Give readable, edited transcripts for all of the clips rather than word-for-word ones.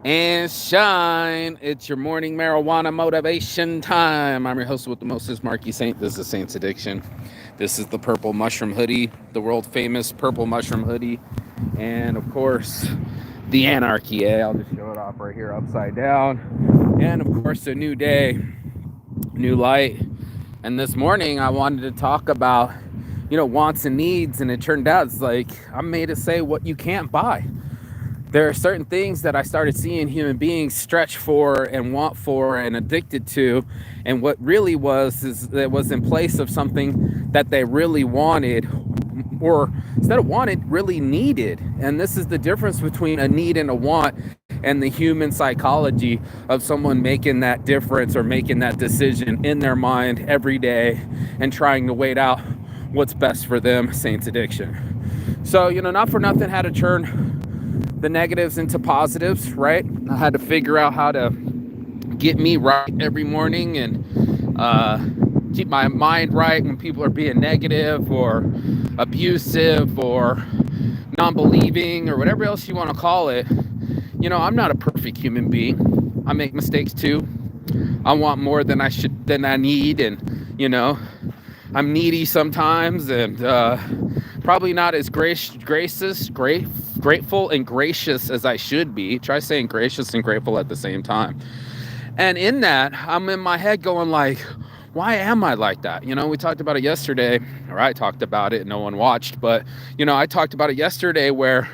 And shine. It's your morning marijuana motivation time. I'm your host with the most, is Marky Saint. This is Saint's Addiction. This is the purple mushroom hoodie, the world famous purple mushroom hoodie. And of course, the anarchy. I'll just show it off right here upside down. And of course, a new day, new light. And this morning, I wanted to talk about, wants and needs. And it turned out it's like I'm made to say what you can't buy. There are certain things that I started seeing human beings stretch for and want for and addicted to. And what really was is that it was in place of something that they really wanted, or instead of wanted, really needed. And this is the difference between a need and a want, and the human psychology of someone making that difference or making that decision in their mind every day and trying to wait out what's best for them. Saints Addiction. So, not for nothing, had to turn the negatives into positives, right? I had to figure out how to get me right every morning and keep my mind right when people are being negative or abusive or non-believing or whatever else you want to call it. I'm not a perfect human being. I make mistakes too. I want more than I need, and I'm needy sometimes, and probably not as grateful and gracious as I should be. Try saying gracious and grateful at the same time. And in that, I'm in my head going like, why am I like that? We talked about it yesterday, or I talked about it, no one watched, but I talked about it yesterday where,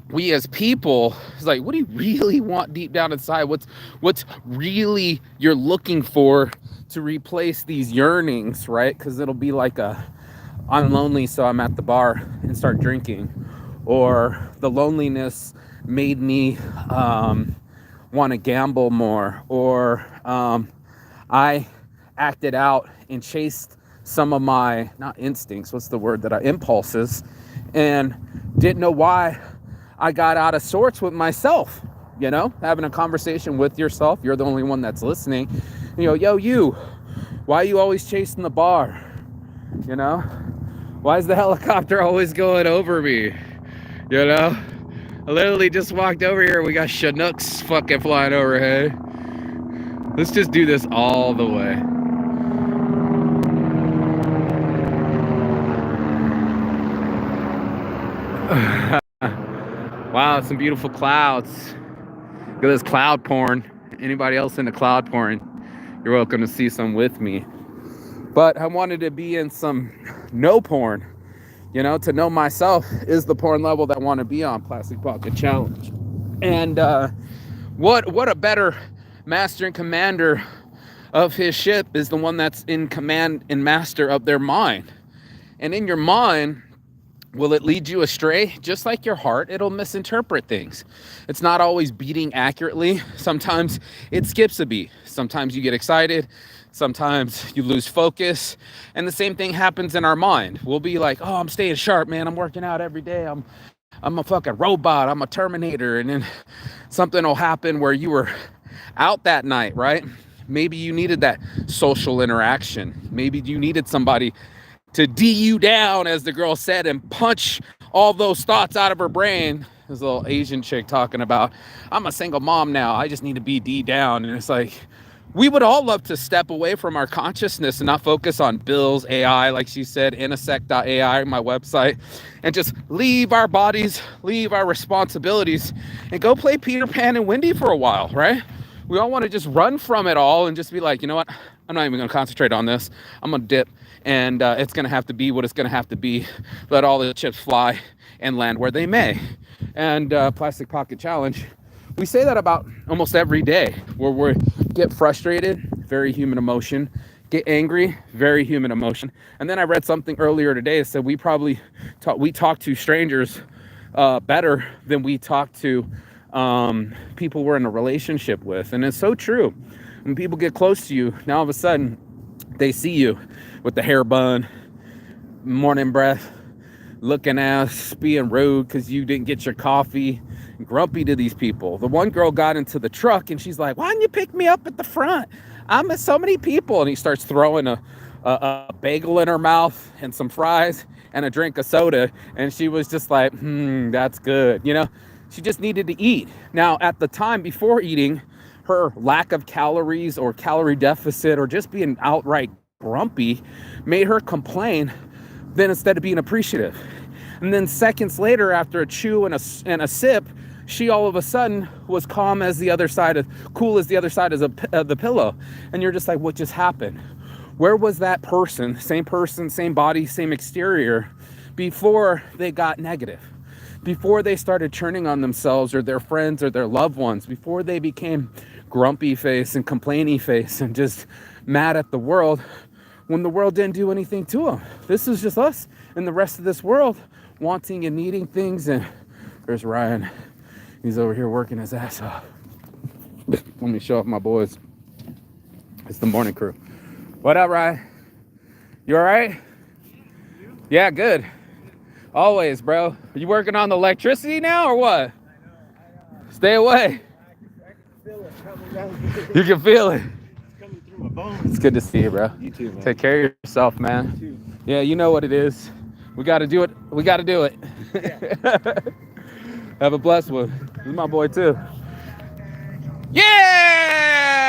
we as people, it's like, what do you really want deep down inside? What's really you're looking for to replace these yearnings, right? Because it'll be like I'm lonely, so I'm at the bar and start drinking, or the loneliness made me want to gamble more, or I acted out and chased some of my, not instincts, what's the word that impulses, and didn't know why I got out of sorts with myself. Having a conversation with yourself. You're the only one that's listening. You, why are you always chasing the bar? Why is the helicopter always going over me? I literally just walked over here. We got Chinooks fucking flying overhead. Let's just do this all the way. Wow, some beautiful clouds. Look at this cloud porn. Anybody else into cloud porn? You're welcome to see some with me. But I wanted to be in some no porn. To know myself is the porn level that I want to be on. Plastic Pocket Challenge. And what a better master and commander of his ship is the one that's in command and master of their mind. And in your mind, will it lead you astray? Just like your heart, it'll misinterpret things. It's not always beating accurately. Sometimes it skips a beat. Sometimes you get excited. Sometimes you lose focus. And the same thing happens in our mind. We'll be like, oh, I'm staying sharp, man. I'm working out every day. I'm a fucking robot. I'm a Terminator. And then something will happen where you were out that night, right? Maybe you needed that social interaction. Maybe you needed somebody to D you down, as the girl said, and punch all those thoughts out of her brain. This little Asian chick talking about, I'm a single mom now. I just need to be D down. And it's like, we would all love to step away from our consciousness and not focus on bills, AI, like she said, Inasec.ai, my website, and just leave our bodies, leave our responsibilities, and go play Peter Pan and Wendy for a while, right? We all want to just run from it all and just be like, you know what? I'm not even going to concentrate on this. I'm going to dip, and it's going to have to be what it's going to have to be. Let all the chips fly and land where they may. And Plastic Pocket Challenge, we say that about almost every day, where we get frustrated, very human emotion, get angry, very human emotion. And then I read something earlier today that said we talk to strangers better than we talk to people we're in a relationship with. And it's so true. When people get close to you, now all of a sudden they see you with the hair bun, morning breath, looking ass, being rude because you didn't get your coffee, grumpy to these people. The one girl got into the truck and she's like, why didn't you pick me up at the front? I'm with so many people. And he starts throwing a bagel in her mouth and some fries and a drink of soda. And she was just like, that's good. She just needed to eat. Now, at the time before eating, her lack of calories or calorie deficit or just being outright grumpy made her complain then instead of being appreciative. And then seconds later, after a chew and a sip, she all of a sudden was calm as the other side of, cool as the other side of the pillow. And you're just like, what just happened? Where was that person, same body, same exterior, before they got negative? Before they started turning on themselves or their friends or their loved ones, before they became grumpy face and complaining face and just mad at the world when the world didn't do anything to them. This is just us and the rest of this world wanting and needing things. And there's Ryan. He's over here working his ass off. Let me show off my boys. It's the morning crew. What up, Ryan? You all right? Yeah, good. Always, bro. Are you working on the electricity now or what? I know. Stay away. I can feel it coming down. You can feel it. It's coming through my bones. It's good to see you, bro. You too, man. Take care of yourself, man. You too. Yeah, you know what it is. We got to do it. We got to do it. Yeah. Have a blessed one. This is my boy, too. Yeah!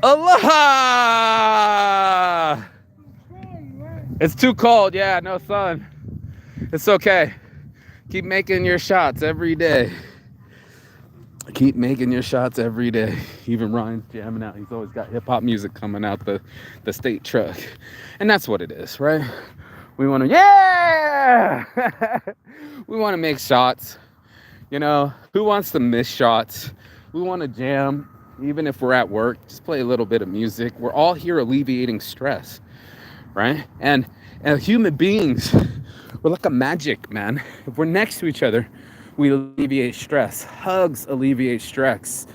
Aloha! It's too cold. Yeah, no sun. It's okay. Keep making your shots every day. Keep making your shots every day. Even Ryan's jamming out. He's always got hip-hop music coming out the state truck. And that's what it is, right? We want to, yeah! We want to make shots. You know, who wants to miss shots? We want to jam, even if we're at work. Just play a little bit of music. We're all here alleviating stress, right? And human beings, we're like a magic, man. If we're next to each other, we alleviate stress. Hugs alleviate stress.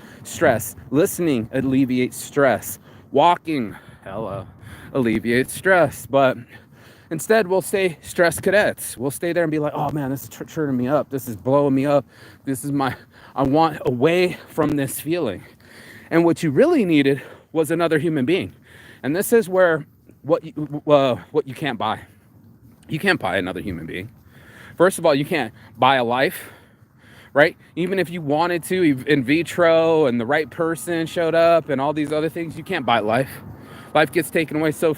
Listening alleviates stress. Walking, alleviates stress. But instead, we'll stay stress cadets. We'll stay there and be like, oh man, this is turning me up. This is blowing me up. I want away from this feeling. And what you really needed was another human being. And this is where what you can't buy. You can't buy another human being. First of all, you can't buy a life, right? Even if you wanted to, in vitro, and the right person showed up and all these other things, you can't buy life. Life gets taken away so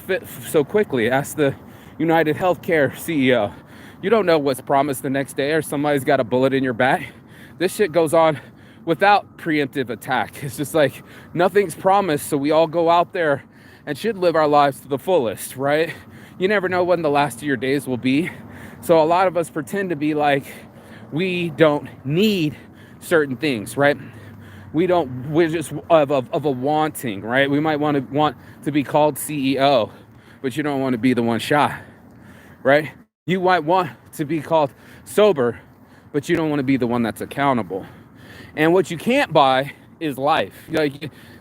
quickly. Ask the United Healthcare CEO. You don't know what's promised the next day, or somebody's got a bullet in your back. This shit goes on without preemptive attack. It's just like nothing's promised, so we all go out there and should live our lives to the fullest, right? You never know when the last of your days will be. So a lot of us pretend to be like we don't need certain things, right? We're just of a wanting, right? We might want to be called CEO, but you don't want to be the one shot, right? You might want to be called sober, but you don't want to be the one that's accountable. And what you can't buy is life.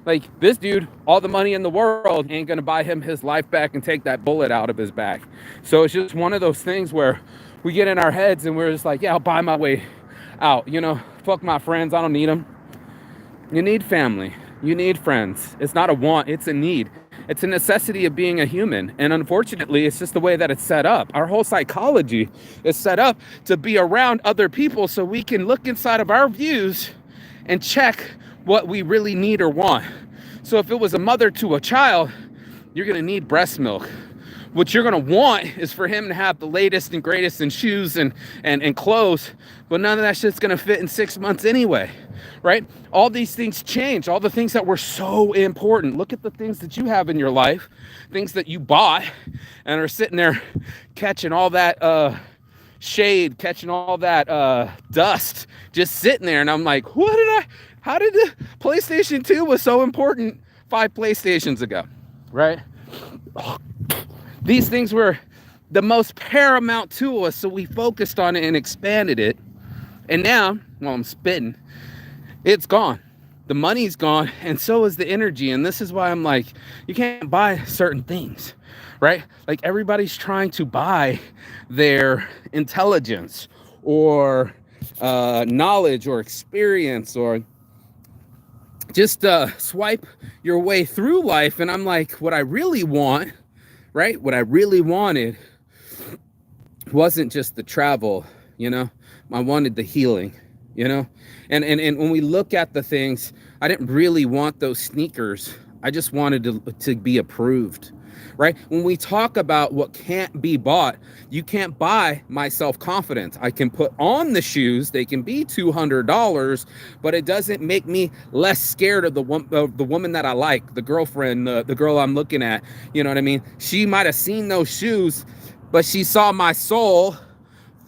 Like this dude, all the money in the world ain't gonna buy him his life back and take that bullet out of his back. So it's just one of those things where we get in our heads and we're just like, yeah, I'll buy my way out. You know, fuck my friends, I don't need them. You need family. You need friends. It's not a want, it's a need. It's a necessity of being a human. And unfortunately, it's just the way that it's set up. Our whole psychology is set up to be around other people so we can look inside of our views and check what we really need or want. So if it was a mother to a child, you're gonna need breast milk. What you're gonna want is for him to have the latest and greatest in shoes and clothes, but none of that shit's gonna fit in 6 months anyway, right? All these things change, all the things that were so important. Look at the things that you have in your life, things that you bought and are sitting there catching all that shade, catching all that dust, just sitting there. And I'm like, how did the PlayStation 2 was so important 5 PlayStations ago, right? These things were the most paramount to us, so we focused on it and expanded it. And now, well, I'm spitting, it's gone. The money's gone, and so is the energy. And this is why I'm like, you can't buy certain things, right? Like everybody's trying to buy their intelligence or knowledge or experience or just swipe your way through life. And I'm like, what I really want, right? What I really wanted wasn't just the travel. you know, I wanted the healing, you know, and when we look at the things, I didn't really want those sneakers. I just wanted to be approved, right? When we talk about what can't be bought, you can't buy my self-confidence. I can put on the shoes, they can be $200, but it doesn't make me less scared of the woman that I like, the girlfriend, the girl I'm looking at. You know what I mean? She might have seen those shoes, but she saw my soul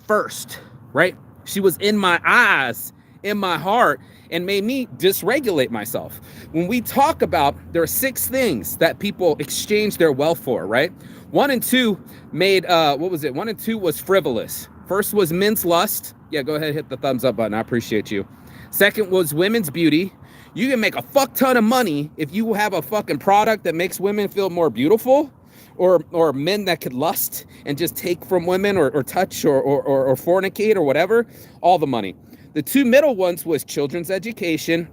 first, right? She was in my eyes, in my heart, and made me dysregulate myself. When we talk about, there are 6 things that people exchange their wealth for, right? 1 and 2 made, what was it? 1 and 2 was frivolous. First was men's lust. Yeah, go ahead, hit the thumbs up button. I appreciate you. Second was women's beauty. You can make a fuck ton of money if you have a fucking product that makes women feel more beautiful, or men that could lust and just take from women, or touch, or fornicate, or whatever. All the money. The 2 middle ones was children's education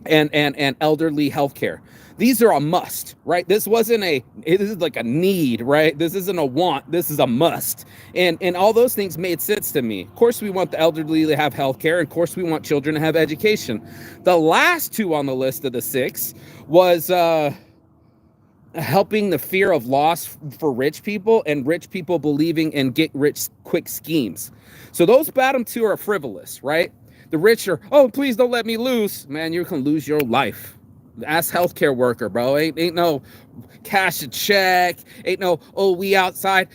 and elderly healthcare. These are a must, right? This is like a need, right? This isn't a want, this is a must. And all those things made sense to me. Of course, we want the elderly to have healthcare, and of course, we want children to have education. The last 2 on the list of the 6 was helping the fear of loss for rich people, and rich people believing in get rich quick schemes. So those bottom 2 are frivolous, right? The rich are, oh, please don't let me lose. Man, you can lose your life. Ask healthcare worker, bro. Ain't no cash a check. Ain't no, oh, we outside.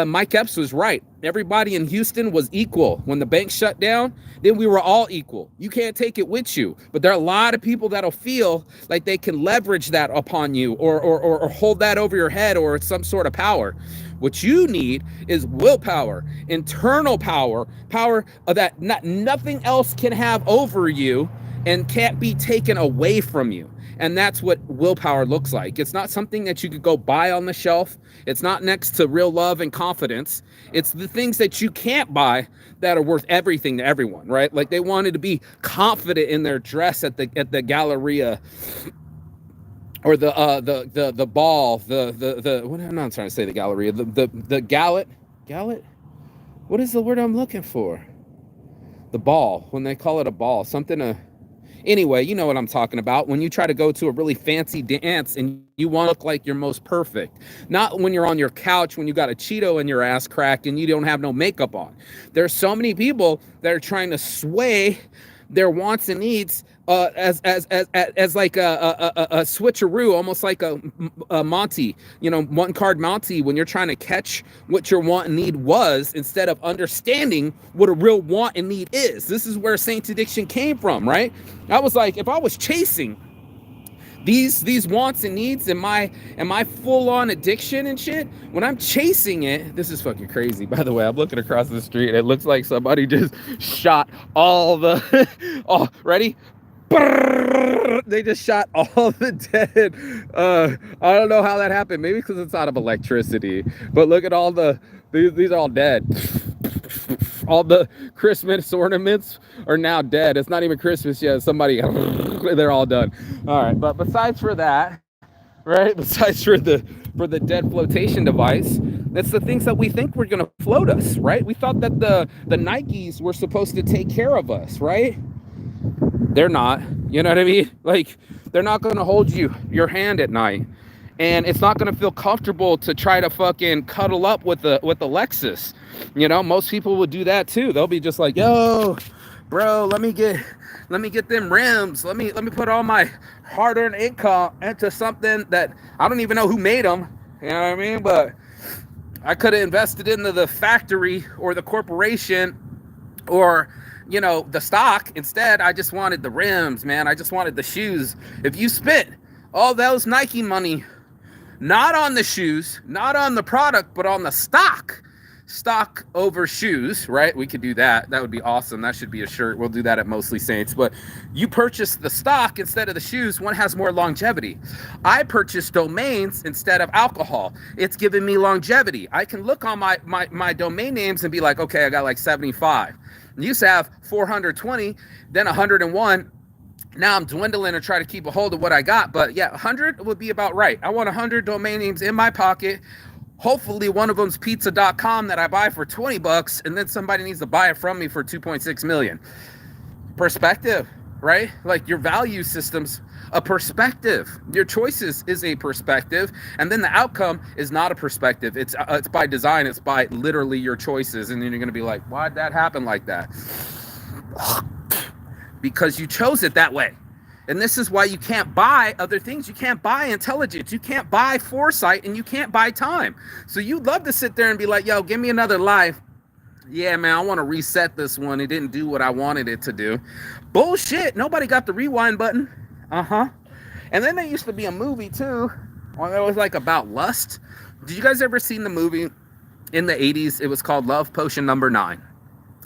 Mike Epps was right. Everybody in Houston was equal. When the bank shut down, then we were all equal. You can't take it with you. But there are a lot of people that'll feel like they can leverage that upon you, or hold that over your head, or some sort of power. What you need is willpower, internal power that nothing else can have over you and can't be taken away from you. And that's what willpower looks like. It's not something that you could go buy on the shelf. It's not next to real love and confidence. It's the things that you can't buy that are worth everything to everyone, right? Like, they wanted to be confident in their dress at the Galleria, or the ball, what am I not trying to say, the Galleria, the Gallet. What is the word I'm looking for? The ball, when they call it a ball, something anyway, you know what I'm talking about. When you try to go to a really fancy dance and you want to look like you're most perfect. Not when you're on your couch, when you got a Cheeto in your ass crack and you don't have no makeup on. There's so many people that are trying to sway their wants and needs as like a switcheroo, almost like a Monty, you know, 1-card Monty, when you're trying to catch what your want and need was, instead of understanding what a real want and need is. This is where Saints Addiction came from, right? I was like, if I was chasing these wants and needs and my full-on addiction and shit, when I'm chasing it, this is fucking crazy. By the way, I'm looking across the street and it looks like somebody just shot all the oh, ready? They just shot all the dead. I don't know how that happened. Maybe because it's out of electricity. But look at all these are all dead. All the Christmas ornaments are now dead. It's not even Christmas yet. Somebody, they're all done. All right, but besides for that, right? Besides for the dead flotation device, it's the things that we think were gonna float us, right? We thought that the Nikes were supposed to take care of us, right? They're not. You know what I mean? Like, they're not gonna hold your hand at night. And it's not going to feel comfortable to try to fucking cuddle up with the Lexus. You know, most people would do that too. They'll be just like, yo, bro, let me get them rims. Let me put all my hard-earned income into something that I don't even know who made them. You know what I mean? But I could have invested into the factory or the corporation or, you know, the stock. Instead, I just wanted the rims, man. I just wanted the shoes. If you spent all those Nike money, not on the shoes, not on the product, but on the stock over shoes, right? We could do that. That would be awesome. That should be a shirt. We'll do that at Mostly Saints. But you purchase the stock instead of the shoes, one has more longevity. I purchased domains instead of alcohol. It's giving me longevity. I can look on my domain names and be like, okay, I got like 75. I used to have 420, then 101. Now I'm dwindling and try to keep a hold of what I got. But yeah, 100 would be about right. I want 100 domain names in my pocket, Hopefully one of them's pizza.com that I buy for 20 bucks and then somebody needs to buy it from me for 2.6 million. Perspective, right? Like your value system's a perspective. Your choices is a perspective, and then the outcome is not a perspective. It's by design. It's by literally your choices, and then you're going to be like, why'd that happen like that? Because you chose it that way. And this is why you can't buy other things. You can't buy intelligence. You can't buy foresight, and you can't buy time. So you'd love to sit there and be like, yo, give me another life. Yeah, man, I want to reset this one. It didn't do what I wanted it to do. Bullshit. Nobody got the rewind button. And then there used to be a movie, too. It was like about lust. Did you guys ever seen the movie in the 80s? It was called Love Potion Number 9.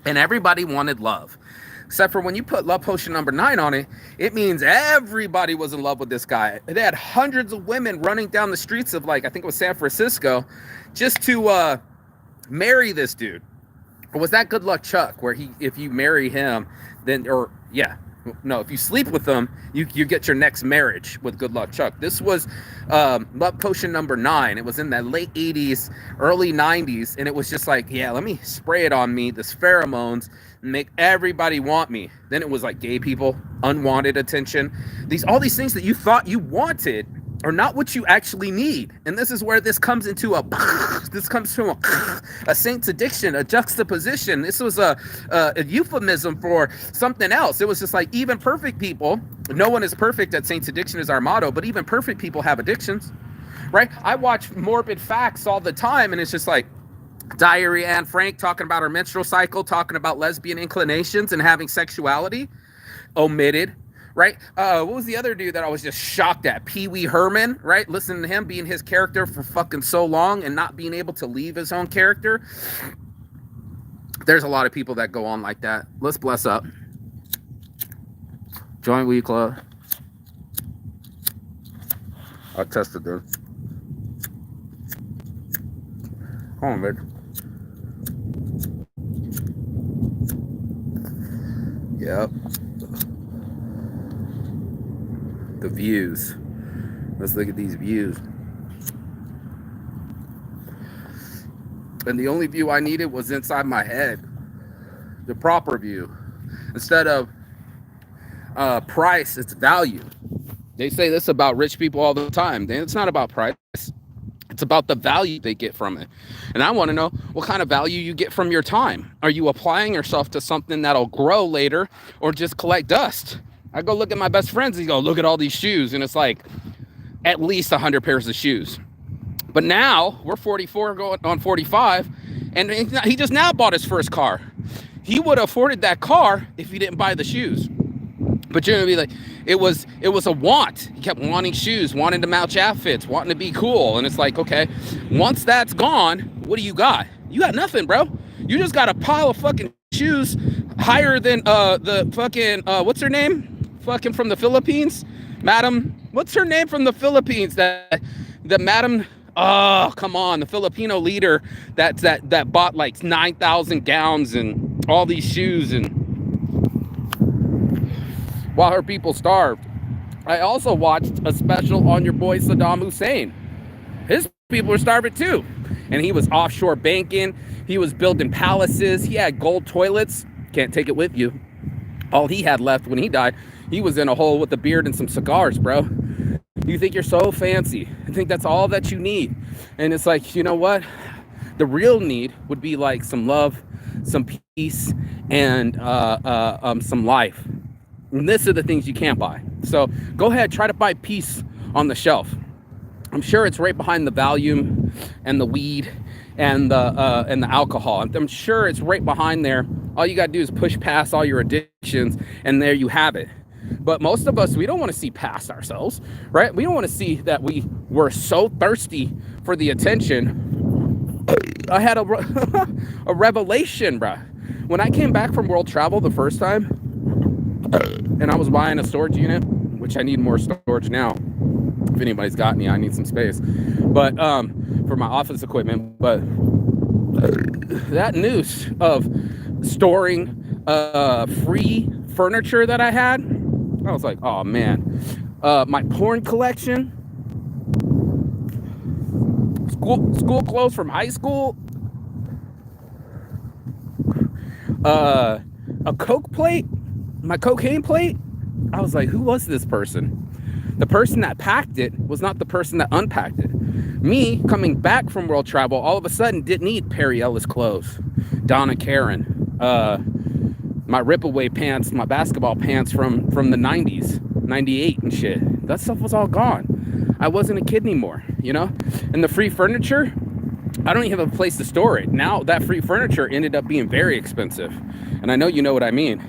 And everybody wanted love. Except for when you put Love Potion Number 9 on it, it means everybody was in love with this guy. They had hundreds of women running down the streets of, like, I think it was San Francisco, just to marry this dude. Or was that Good Luck Chuck, where if you marry him, then, if you sleep with them, you get your next marriage with Good Luck Chuck. This was Love Potion Number 9. It was in the late 80s, early 90s, and it was just like, yeah, let me spray it on me, this pheromones, and make everybody want me. Then it was like gay people, unwanted attention. All these things that you thought you wanted are not what you actually need. And this is where this comes into a saint's addiction, a juxtaposition. This was a euphemism for something else. It was just like, even perfect people, no one is perfect at Saints Addiction is our motto, but even perfect people have addictions, right? I watch Morbid Facts all the time, and it's just like Diary Anne Frank talking about her menstrual cycle, talking about lesbian inclinations and having sexuality, omitted. Right? What was the other dude that I was just shocked at? Pee Wee Herman, right? Listening to him being his character for fucking so long and not being able to leave his own character. There's a lot of people that go on like that. Let's bless up. Joint Weed Club. I tested this. Hold on, babe. Yep. The views. Let's look at these views. And the only view I needed was inside my head. The proper view. Instead of price, it's value. They say this about rich people all the time. It's not about price. It's about the value they get from it. And I want to know what kind of value you get from your time. Are you applying yourself to something that'll grow later or just collect dust? I go look at my best friends, he go, look at all these shoes. And it's like at least 100 pairs of shoes. But now we're 44 going on 45. And he just now bought his first car. He would have afforded that car if he didn't buy the shoes. But you're going to be like, it was a want. He kept wanting shoes, wanting to match outfits, wanting to be cool. And it's like, okay, once that's gone, what do you got? You got nothing, bro. You just got a pile of fucking shoes higher than the fucking, what's her name? Fucking from the Philippines, Madam, what's her name from the Philippines? The Madam, oh come on, the Filipino leader that bought like 9,000 gowns and all these shoes, and while her people starved. I also watched a special on your boy Saddam Hussein. His people were starving too, and he was offshore banking. He was building palaces. He had gold toilets. Can't take it with you. All he had left when he died, he was in a hole with a beard and some cigars, bro. You think you're so fancy. I think that's all that you need. And it's like, you know what? The real need would be like some love, some peace, and some life. And this are the things you can't buy. So go ahead, try to buy peace on the shelf. I'm sure it's right behind the Valium and the weed and the alcohol. I'm sure it's right behind there. All you got to do is push past all your addictions, and there you have it. But most of us, we don't want to see past ourselves, right? We don't want to see that we were so thirsty for the attention. I had a revelation, bruh. When I came back from world travel the first time, and I was buying a storage unit, which I need more storage now. If anybody's got any, I need some space. But for my office equipment. But that news of storing free furniture that I had, I was like, oh man. My porn collection was school clothes from high school, a Coke plate, my cocaine plate. I was like, who was this person? The person that packed it was not the person that unpacked it. Me coming back from world travel, all of a sudden didn't need Perry Ellis clothes, Donna Karan, my rip-away pants, my basketball pants from the 90s, 98 and shit. That stuff was all gone. I wasn't a kid anymore, you know? And the free furniture, I don't even have a place to store it. Now that free furniture ended up being very expensive. And I know you know what I mean.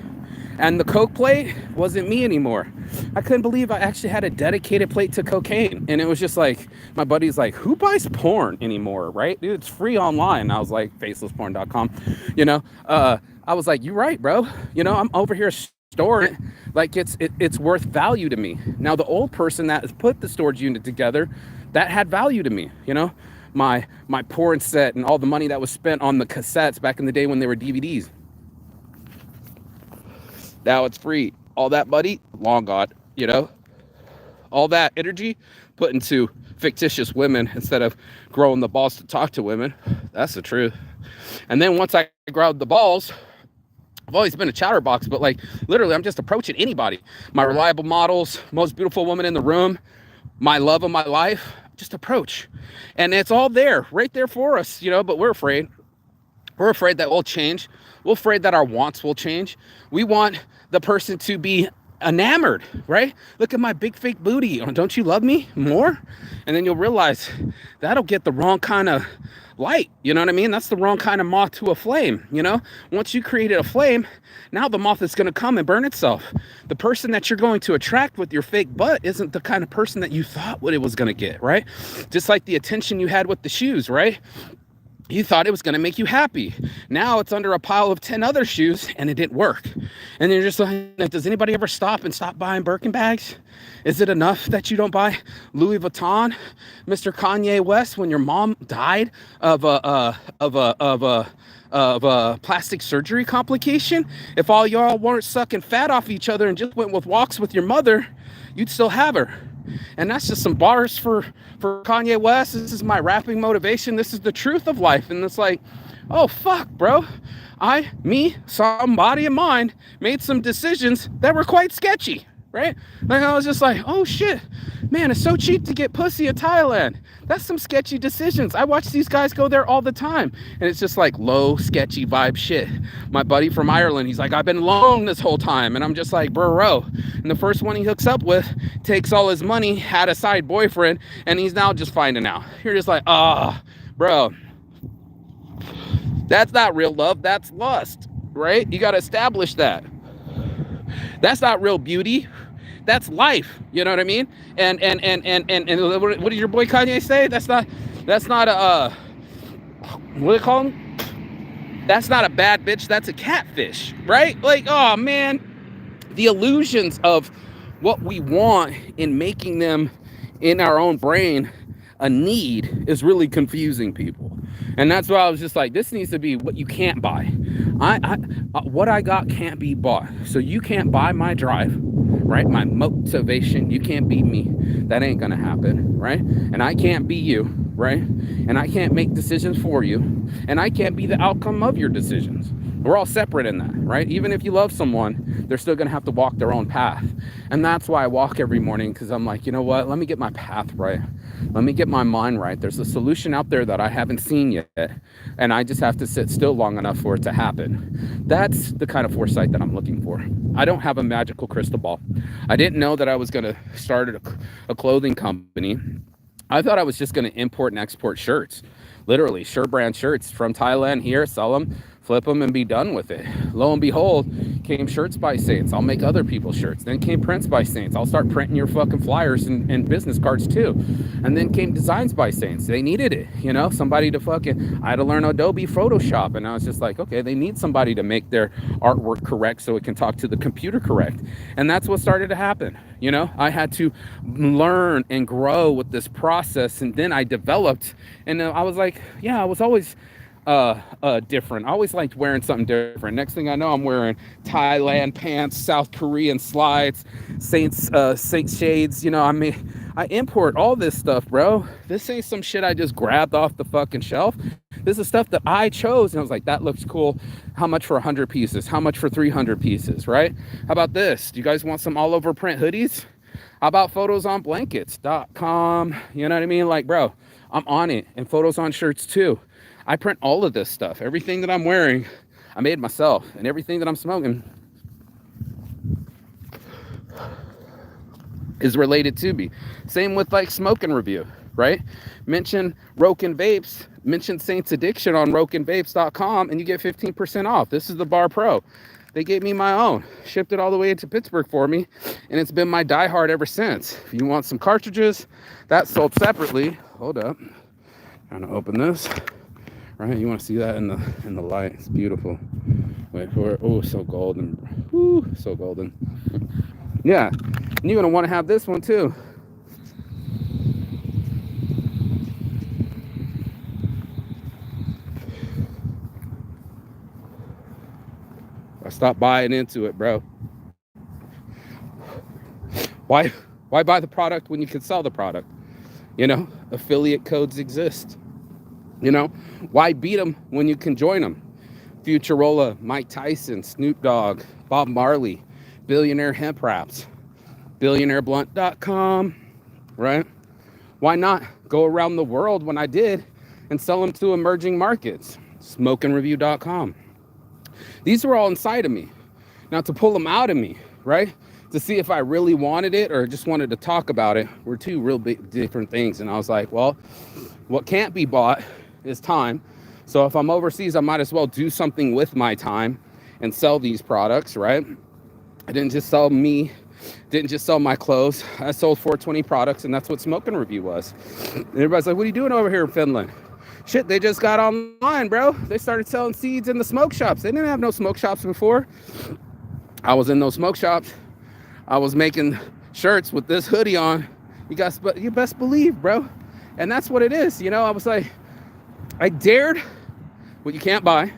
And the Coke plate wasn't me anymore. I couldn't believe I actually had a dedicated plate to cocaine. And it was just like, my buddy's like, who buys porn anymore, right? Dude, it's free online. And I was like, facelessporn.com, you know? I was like, you're right, bro. You know, I'm over here storing it like it's worth value to me. Now, the old person that has put the storage unit together, that had value to me, you know? My porn set and all the money that was spent on the cassettes back in the day when they were DVDs. Now it's free. All that money, long gone, you know? All that energy put into fictitious women instead of growing the balls to talk to women. That's the truth. And then once I growed the balls, I've always been a chatterbox, but like literally I'm just approaching anybody. My reliable models, most beautiful woman in the room, my love of my life, just approach. And it's all there, right there for us, you know, but we're afraid. We're afraid that we'll change. We're afraid that our wants will change. We want the person to be enamored, right? Look at my big fake booty. Don't you love me more? And then you'll realize that'll get the wrong kind of light. You know what I mean? That's the wrong kind of moth to a flame. You know, once you created a flame, now the moth is going to come and burn itself. The person that you're going to attract with your fake butt isn't the kind of person that you thought what it was going to get, right? Just like the attention you had with the shoes, right? You thought it was going to make you happy. Now it's under a pile of 10 other shoes and it didn't work. And you're just like, does anybody ever stop buying Birkin bags? Is it enough that you don't buy Louis Vuitton, Mr. Kanye West, when your mom died of a plastic surgery complication? If all y'all weren't sucking fat off each other and just went with walks with your mother, you'd still have her. And that's just some bars for Kanye West. This is my rapping motivation. This is the truth of life. And it's like, oh, fuck, bro. Somebody of mine made some decisions that were quite sketchy, right? Like I was just like, oh, shit. Man, it's so cheap to get pussy in Thailand. That's some sketchy decisions. I watch these guys go there all the time. And it's just like low, sketchy vibe shit. My buddy from Ireland, he's like, I've been alone this whole time. And I'm just like, bro. And the first one he hooks up with takes all his money, had a side boyfriend, and he's now just finding out. You're just like, bro. That's not real love. That's lust, right? You got to establish that. That's not real beauty. That's life. You know what I mean? And what did your boy Kanye say? That's not a what do they call him? That's not a bad bitch. That's a catfish, right? Like, oh man, the illusions of what we want in making them in our own brain a need is really confusing people. And that's why I was just like, this needs to be what you can't buy. What I got can't be bought. So you can't buy my drive, right? My motivation. You can't beat me. That ain't gonna happen, right? And I can't be you, right? And I can't make decisions for you. And I can't be the outcome of your decisions. We're all separate in that, right? Even if you love someone, they're still gonna have to walk their own path. And that's why I walk every morning, because I'm like, you know what? Let me get my path right. Let me get my mind right. There's a solution out there that I haven't seen yet, and I just have to sit still long enough for it to happen. That's the kind of foresight that I'm looking for. I don't have a magical crystal ball. I didn't know that I was going to start a clothing company. I thought I was just going to import and export shirts, literally shirt brand shirts from Thailand here, sell them, flip them, and be done with it. Lo and behold, came Shirts by Saints. I'll make other people's shirts. Then came Prints by Saints. I'll start printing your fucking flyers and business cards too. And then came Designs by Saints. They needed it, you know, somebody to I had to learn Adobe Photoshop. And I was just like, okay, they need somebody to make their artwork correct so it can talk to the computer correct. And that's what started to happen. You know, I had to learn and grow with this process. And then I developed, and I was like, yeah, I was always different. I always liked wearing something different. Next thing I know, I'm wearing Thailand pants, South Korean slides, Saints shades. You know, I import all this stuff, bro. This ain't some shit I just grabbed off the fucking shelf. This is stuff that I chose, and I was like, that looks cool. How much for 100 pieces? How much for 300 pieces, right? How about this? Do you guys want some all over print hoodies? How about photosonblankets.com? You know what I mean? Like, bro, I'm on it. And photos on shirts too. I print all of this stuff. Everything that I'm wearing, I made myself. And everything that I'm smoking is related to me. Same with like Smoking Review, right? Mention Roken Vapes, mention Saints Addiction on rokenvapes.com and you get 15% off. This is the Bar Pro. They gave me my own, shipped it all the way into Pittsburgh for me, and it's been my diehard ever since. If you want some cartridges, that's sold separately. Hold up, trying to open this. Right, you want to see that in the light? It's beautiful. Wait for it. Oh, so golden. Ooh, so golden. Yeah, and you're gonna want to have this one too. I stopped buying into it, bro. Why buy the product when you can sell the product? You know, affiliate codes exist. You know, why beat them when you can join them? Futurola, Mike Tyson, Snoop Dogg, Bob Marley, Billionaire Hemp Wraps, BillionaireBlunt.com, right? Why not go around the world when I did and sell them to emerging markets? SmokingReview.com. These were all inside of me. Now to pull them out of me, right? To see if I really wanted it or just wanted to talk about it were two real big different things. And I was like, well, what can't be bought is time. So if I'm overseas, I might as well do something with my time and sell these products, right? I didn't just sell me, didn't just sell my clothes. I sold 420 products, and that's what Smoking Review was. And everybody's like, what are you doing over here in Finland? Shit, they just got online, bro. They started selling seeds in the smoke shops. They didn't have no smoke shops before. I was in those smoke shops. I was making shirts with this hoodie on. You best believe, bro. And that's what it is. You know, I was like, I dared what you can't buy.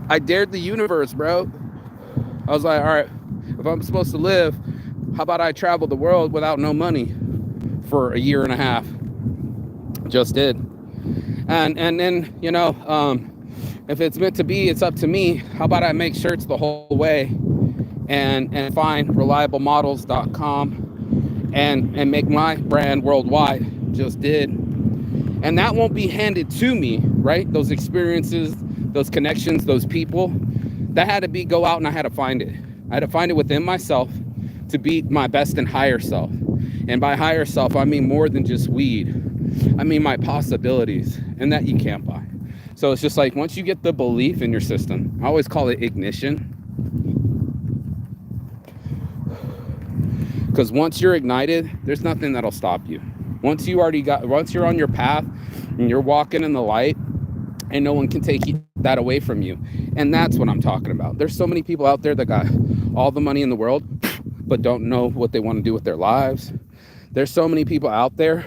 I dared the universe, bro. I was like, all right, if I'm supposed to live, how about I travel the world without no money for a year and a half? Just did. And then, you know, if it's meant to be, it's up to me. How about I make shirts the whole way and find reliablemodels.com and make my brand worldwide? Just did. And that won't be handed to me, right? Those experiences, those connections, those people, that had to go out and I had to find it. I had to find it within myself to be my best and higher self. And by higher self, I mean more than just weed. I mean my possibilities, and that you can't buy. So it's just like, once you get the belief in your system, I always call it ignition. Because once you're ignited, there's nothing that'll stop you. Once you're on your path and you're walking in the light, and no one can take that away from you. And that's what I'm talking about. There's so many people out there that got all the money in the world, but don't know what they want to do with their lives. There's so many people out there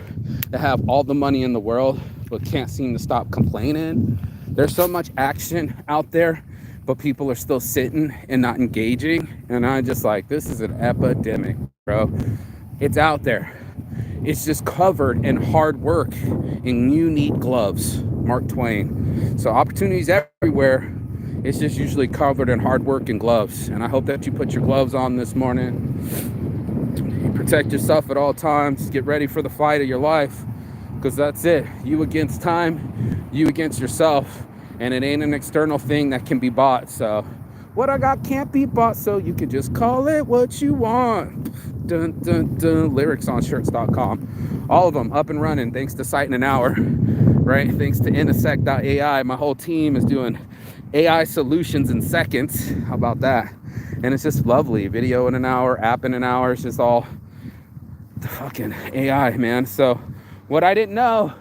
that have all the money in the world, but can't seem to stop complaining. There's so much action out there, but people are still sitting and not engaging. And I'm just like, this is an epidemic, bro. It's out there. It's just covered in hard work, and you need gloves. Mark Twain. So opportunities everywhere. It's just usually covered in hard work and gloves. And I hope that you put your gloves on this morning. You protect yourself at all times. Get ready for the fight of your life, because that's it. You against time, you against yourself. And it ain't an external thing that can be bought. So what I got can't be bought, so you can just call it what you want. Dun, dun, dun. Lyricsonshirts.com. All of them up and running thanks to Sight in an Hour, right? Thanks to Intersect.ai. My whole team is doing AI solutions in seconds. How about that? And it's just lovely. Video in an hour, app in an hour. It's just all the fucking AI, man. So what I didn't know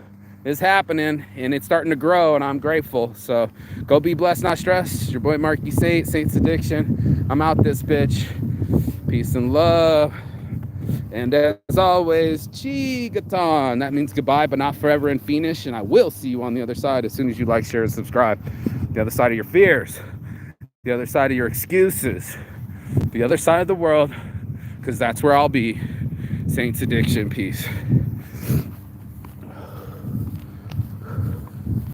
is happening, and it's starting to grow, and I'm grateful. So go be blessed, not stressed. Your boy Marky Saints Addiction. I'm out this bitch. Peace and love. And as always, Chigaton. That means goodbye, but not forever and fiendish. And I will see you on the other side as soon as you like, share, and subscribe. The other side of your fears. the other side of your excuses, the other side of the world, because that's where I'll be. Saints Addiction, peace.